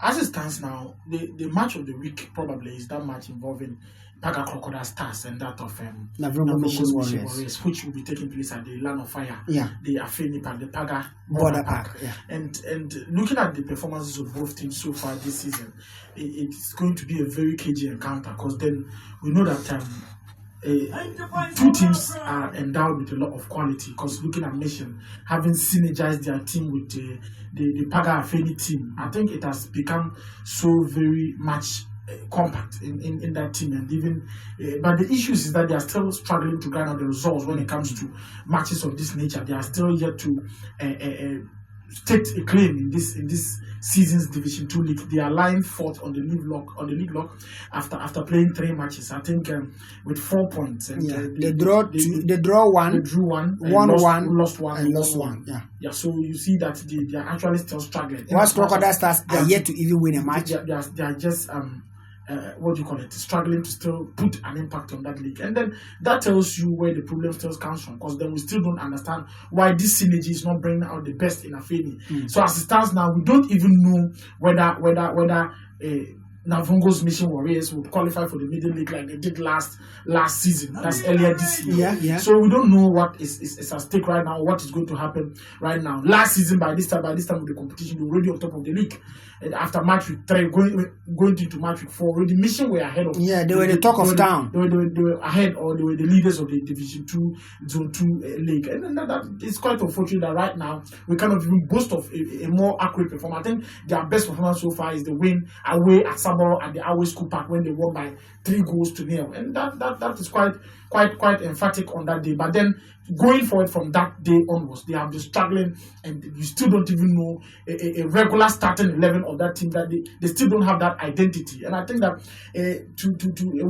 As it stands now, the match of the week probably is that match involving Paga Crocodile Stars and that of Navrongo Mission Warriors, which will be taking place at the Land of Fire, the Afeni Park, the Paga Border Park. And looking at the performances of both teams so far this season, it's going to be a very cagey encounter, because then we know that two teams are endowed with a lot of quality, because looking at Mission having synergized their team with the Paga Afeni team, I think it has become so very much compact in that team, and even but the issues is that they are still struggling to garner the results when it comes to matches of this nature. They are still yet to state a claim in this season's Division 2 league. They are lying fourth on the league lock after playing 3 matches. I think with 4 points. And they drew one, lost one, and lost one. Yeah. So you see that they are actually still struggling. Once Crocodile Stars are yet to even win a match. They are just struggling to still put an impact on that league. And then that tells you where the problem still comes from, because then we still don't understand why this synergy is not bringing out the best in Afeni. So as it stands now, we don't even know whether Navrongo's Mission Warriors would qualify for the middle league like they did last season. That's earlier this year. Yeah. So we don't know what is at stake right now, what is going to happen right now. Last season, by this time of the competition, they were already on top of the league. And after match week 3, going into match week 4, already Mission were ahead of. Yeah, they were the talk of town. They were ahead, or they were the leaders of the Division 2 Zone 2 league. And then that it's quite unfortunate that right now we cannot even boast of a more accurate performance. I think their best performance so far is the win away at at the Away School Park when they won by 3-0, and that is quite emphatic on that day. But then going forward from that day onwards, they have been struggling, and you still don't even know a regular starting 11 of that team. That they still don't have that identity. And I think that to a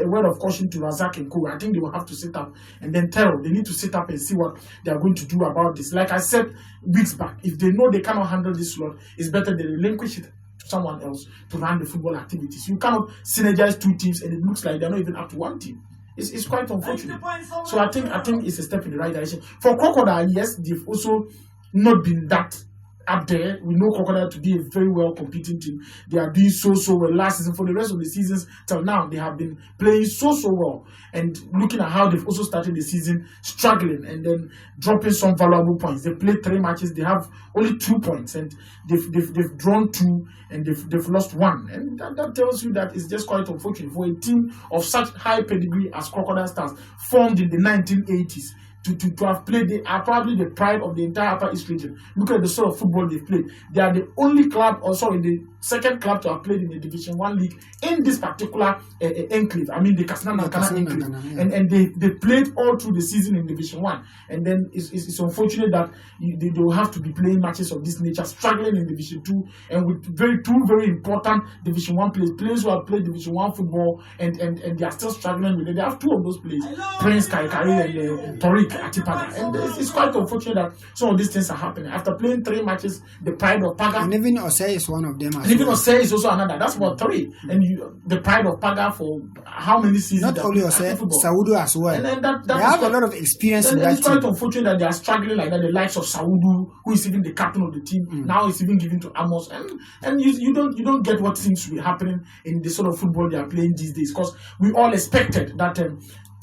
word of caution to Razak and Co, I think they will have to sit up and then they need to sit up and see what they are going to do about this. Like I said weeks back, if they know they cannot handle this slot, it's better they relinquish it to someone else to run the football activities. You cannot synergize 2 teams and it looks like they're not even up to 1 team. It's quite unfortunate. So I think it's a step in the right direction. For Crocodile, yes, they've also not been that up there. We know Crocodile to be a very well competing team. They are doing so well last season. For the rest of the seasons till now, they have been playing so well. And looking at how they've also started the season struggling and then dropping some valuable points. They played 3 matches. They have only 2 points, and they've drawn 2 and they've lost 1. And that tells you that it's just quite unfortunate for a team of such high pedigree as Crocodile Stars, formed in the 1980s. To have played, they are probably the pride of the entire Upper East region. Look at the sort of football they've played. They are the only club, the second club to have played in the Division 1 league in this particular enclave. I mean the Katsina enclave. And they played all through the season in Division 1. And then it's unfortunate that they will have to be playing matches of this nature, struggling in Division 2, and with two very important Division 1 players who have played Division 1 football, and they are still struggling with it. They have 2 of those players, Prince Kaikari and Tariq Atipaga. And it's quite unfortunate that some of these things are happening. After playing 3 matches, the pride of Paga. And even Osei is one of them. And even Osei is also another. That's about 3. And the pride of Paga for how many seasons? Not only Osei, Saudu as well. And they have a lot of experience in that team. It's quite unfortunate that they are struggling like that. The likes of Saudu, who is even the captain of the team, now is even given to Amos. And you don't get what seems to be happening in the sort of football they are playing these days. Because we all expected that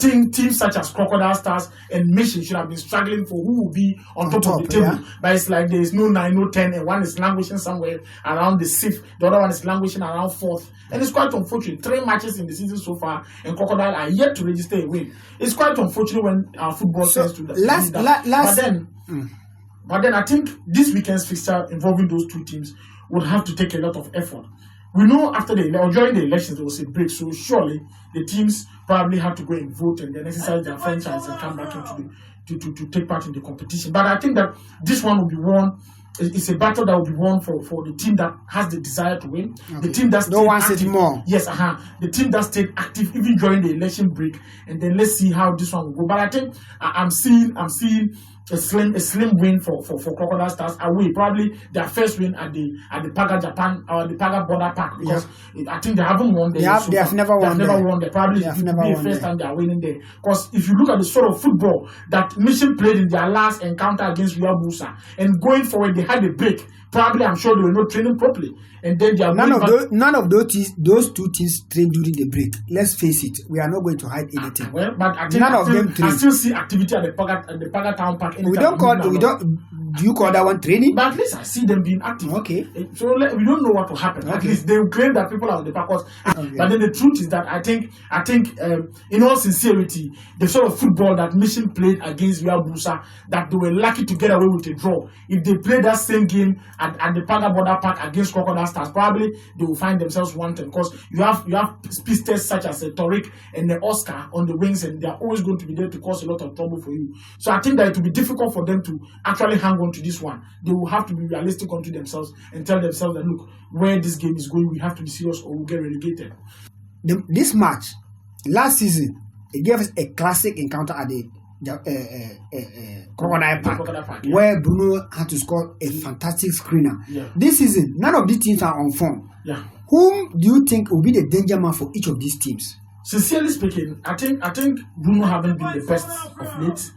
teams such as Crocodile Stars and Mission should have been struggling for who will be on top of the table. Yeah. But it's like there is no 9, no 10, and one is languishing somewhere around the 6th, the other one is languishing around 4th. And it's quite unfortunate. 3 matches in the season so far, and Crocodile are yet to register a win. It's quite unfortunate when our football tends to that. But then I think this weekend's fixture involving those 2 teams would have to take a lot of effort. We know during the elections there was a break, so surely the teams probably had to go and vote and then exercise their franchise and come back into to take part in the competition. But I think that this one will be won. It's a battle that will be won for the team that has the desire to win. Okay. The team that stayed active. More. Yes, The team that stayed active even during the election break. And then let's see how this one will go. But I think I'm seeing a slim win for Crocodile Stars away. Probably their first win at the Paga Japan or the Paga Border Park, because I think they haven't won there. They have never won there. Probably it will be the first time they are winning there. Because if you look at the sort of football that Mission played in their last encounter against Real Busa, and going forward they had a break. Probably, I'm sure they were not training properly. and then they are none of those two teams train during the break. Let's face it, we are not going to hide anything. Well, but I think none of them train. I still see activity at the Paga Town Park. Do you call that one training? But at least I see them being active. Okay. So we don't know what will happen. At least they will claim that people are on the park. But then the truth is that I think in all sincerity, the sort of football that Mission played against Real Busa, that they were lucky to get away with a draw. If they play that same game at the Paga Border Park against Crocodile Stars, probably they will find themselves wanted, because you have speedsters such as Tariq and the Oscar on the wings, and they are always going to be there to cause a lot of trouble for you. So I think that it will be difficult for them to actually hang on to this one. They will have to be realistic onto themselves and tell themselves that, look, where this game is going, we have to be serious or we'll get relegated. This match last season, it gave us a classic encounter at the Crocodile Park, where Bruno had to score a fantastic screener. Yeah. This season, none of these teams are on form. Yeah. Whom do you think will be the danger man for each of these teams? Sincerely speaking, I think Bruno haven't been the best of late.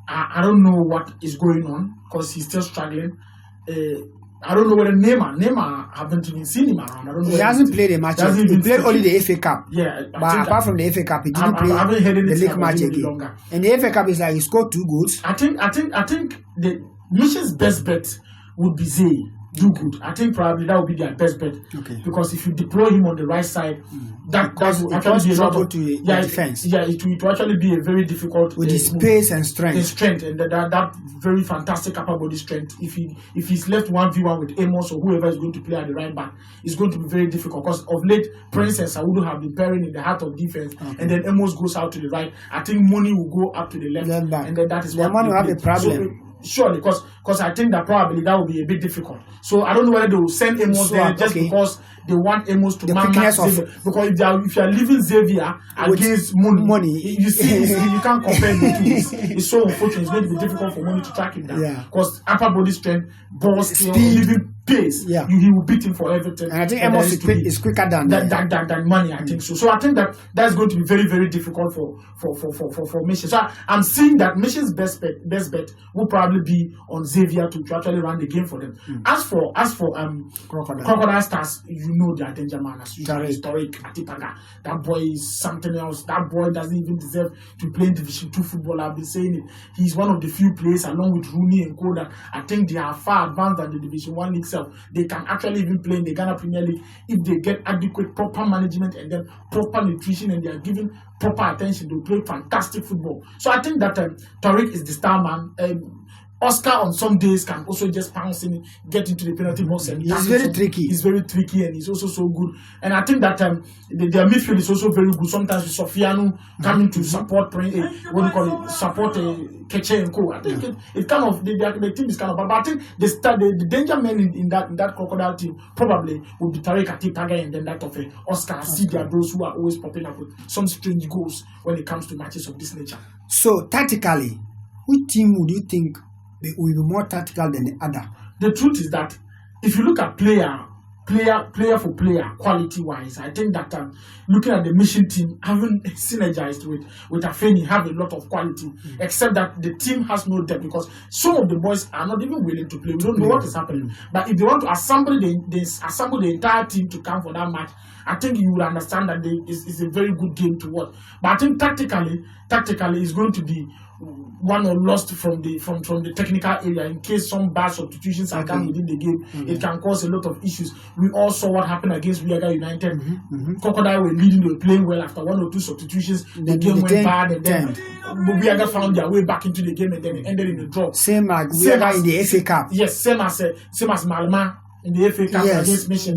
I don't know what is going on, because he's still struggling. I don't know whether Neymar haven't even seen him around. I don't know. He hasn't played a match. He played only the FA Cup. Yeah, but apart from the FA Cup, he didn't play the league match again. And the FA Cup is like he scored 2 goals. I think the Mission's best bet would be Zay. Do good. I think probably that would be their best bet. Okay. Because if you deploy him on the right side, that will actually be a lot of defense. Yeah, it will actually be a very difficult with his pace and strength. And that very fantastic upper body strength. If he's left 1v1 with Amos or whoever is going to play at the right back, it's going to be very difficult. Because of late, Prince and Saudu have been pairing in the heart of defense, and then Amos goes out to the right. I think Money will go up to the left, and then that is what Money will have a problem. Surely, because I think that probably that will be a bit difficult. So I don't know whether they will send Amos there just because they want Amos to man Xavier. Because if you are leaving Xavier against Money, you see, you can't compare the two. It's so unfortunate. It's going to be difficult for Money to track him down. Because upper body strength, ball skill, living pace, he will beat him for everything. And I think Amos is quicker than Money. I think so. So I think that's going to be very, very difficult for Mission. So I'm seeing that Mission's best bet will probably be on Xavier to actually run the game for them. As for Crocodile Stars, you know their danger man as usual. Historic Atipaga. That boy is something else. That boy doesn't even deserve to play in Division 2 football. I've been saying it. He's one of the few players, along with Rooney and Koda. I think they are far advanced than the Division 1 league self. They can actually even play in the Ghana Premier League if they get adequate, proper management and then proper nutrition, and they are given proper attention. They play fantastic football. So I think that Tariq is the star man. Oscar on some days can also just pounce in, get into the penalty box, and he's very tricky. He's very tricky, and he's also so good. And I think that their midfield is also very good. Sometimes with Sofiano coming to support, support Keche and Co. I think it kind of the team is kind of. But I think the danger men in that Crocodile team probably would be Tariq Atipaga, and then that of Oscar. See, there are those who are always popping up with some strange goals when it comes to matches of this nature. So tactically, which team would you think will be more tactical than the other? The truth is that if you look at player for player, quality-wise, I think that looking at the Mission team, having synergized with Afeni, have a lot of quality, except that the team has no depth, because some of the boys are not even willing to play. We don't know what is happening. But if they want to assemble the entire team to come for that match, I think you will understand that it's a very good game to watch. But I think tactically, it's going to be won or lost from the technical area. In case some bad substitutions are done within the game, it can cause a lot of issues. We all saw what happened against Wiaga United. Crocodile were leading, they were playing well. After 1 or 2 substitutions, the game went bad, and then Wiaga found their way back into the game, and then it ended in a draw. Same like Wiaga in the FA Cup. Yes, same as Malma in the FA Cup against Mission.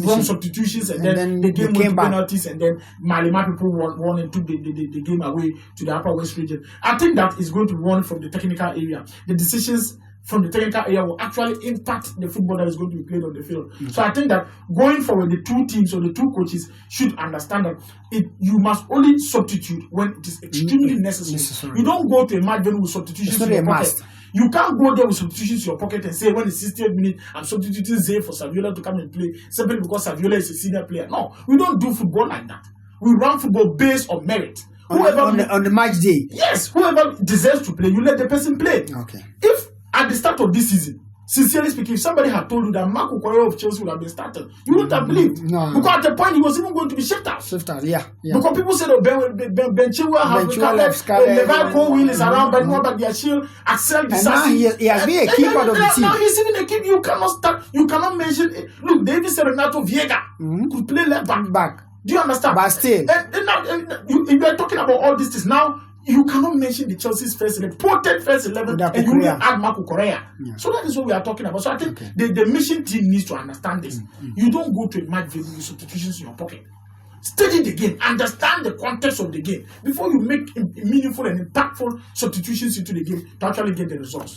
Wrong substitutions, and then the game went to penalties, and then Malima people won and took the game away to the Upper West region. I think that is going to be won from the technical area. The decisions from the technical area will actually impact the football that is going to be played on the field. So I think that going forward, the two teams or the two coaches should understand that you must only substitute when it is extremely necessary. You don't go to a match with substitutions in your pocket. You can't go there with substitutions in your pocket and say, when the 60th minute, I'm substituting Zay for Saviola to come and play simply because Saviola is a senior player. No, we don't do football like that. We run football based on merit. On the match day. Yes, whoever deserves to play, you let the person play. Okay. If at the start of this season, Sincerely speaking, if somebody had told you that Marco Correa of Chelsea would have been started, you wouldn't have believed. No. Because at the point he was even going to be shipped out. Yeah. Because people said, oh, Ben Chilwell has become Levi Colwill is around, but no, but their shield, Axel Disasi. And now he has been a key part of the team. Now he's even a keeper. You cannot start. You cannot mention. Look, David said Renato Viega could play left back. Do you understand? But still, you are talking about all these things now. You cannot mention the Chelsea's first 11, potent first 11, and you will add Marco Correa. Yeah. So that is what we are talking about. So I think the mission team needs to understand this. You don't go to a match with substitutions in your pocket. Study the game, understand the context of the game before you make meaningful and impactful substitutions into the game to actually get the results.